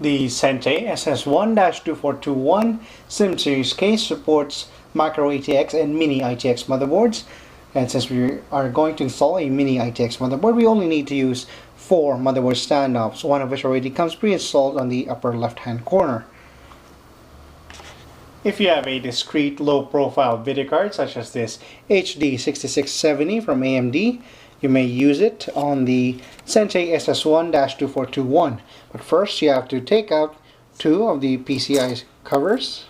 The Sentey SS1-2421 SIM series case supports micro-ATX and mini-ITX motherboards. And since we are going to install a mini-ITX motherboard, we only need to use 4 motherboard standoffs, one of which already comes pre-installed on the upper left-hand corner. If you have a discrete low-profile video card such as this HD6670 from AMD, you may use it on the Sentey SS1-2421. But first you have to take out 2 of the PCI covers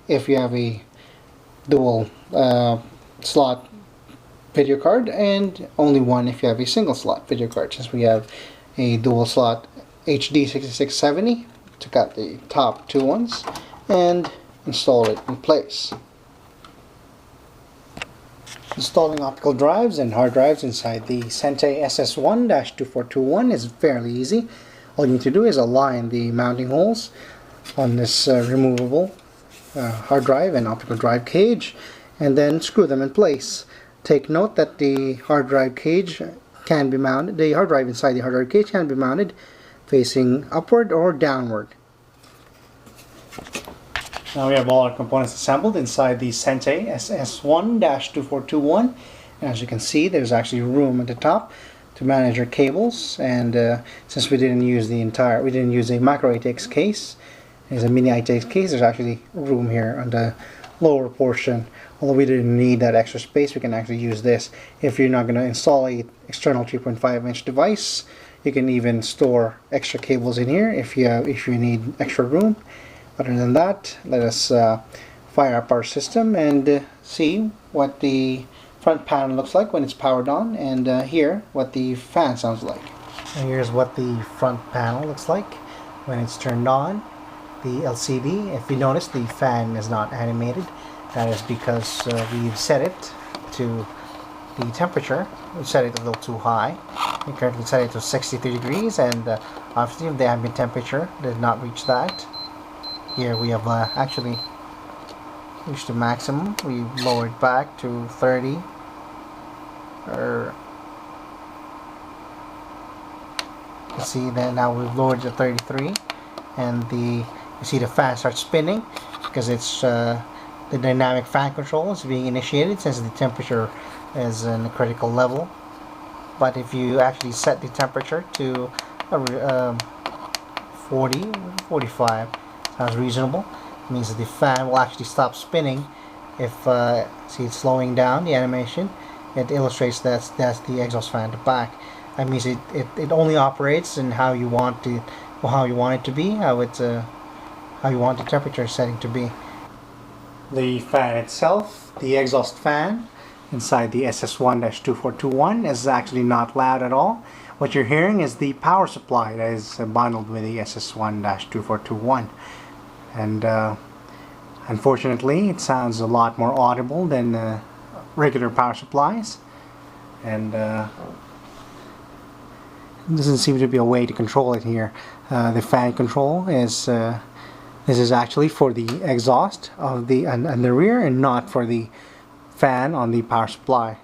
if you have a dual slot video card, and only 1 if you have a single slot video card. Since we have a dual slot HD6670, took out the top 2 ones and install it in place. Installing optical drives and hard drives inside the Sentey SS1-2421 is fairly easy. All you need to do is align the mounting holes on this removable hard drive and optical drive cage, and then screw them in place. Take note that the hard drive cage can be mounted, the hard drive inside the hard drive cage can be mounted facing upward or downward. Now we have all our components assembled inside the Sentey SS1-2421. And as you can see, there's actually room at the top to manage our cables. And since we didn't use a micro-ATX case, there's a mini-ITX case, there's actually room here on the lower portion. Although we didn't need that extra space, we can actually use this. If you're not going to install an external 3.5-inch device, you can even store extra cables in here if you need extra room. Other than that, let us fire up our system and see what the front panel looks like when it's powered on, and hear what the fan sounds like. And here's what the front panel looks like when it's turned on. The LCD, if you notice, the fan is not animated. That is because we've set it to the temperature. We set it a little too high. We currently set it to 63 degrees, and obviously the ambient temperature did not reach that. Here we have actually reached the maximum. We lowered back to 30. You see that now we've lowered to 33, and you see the fan starts spinning because it's the dynamic fan control is being initiated since the temperature is in a critical level. But if you actually set the temperature to 40, 45, sounds reasonable. It means that the fan will actually stop spinning. If see it's slowing down the animation, it illustrates that's the exhaust fan at the back. That means it only operates in how you want it to be, how you want the temperature setting to be. The fan itself, the exhaust fan inside the SS1-2421, is actually not loud at all. What you're hearing is the power supply that is bundled with the SS1-2421. And unfortunately, it sounds a lot more audible than regular power supplies. And there doesn't seem to be a way to control it here. The fan control is this is actually for the exhaust of the rear, and not for the fan on the power supply.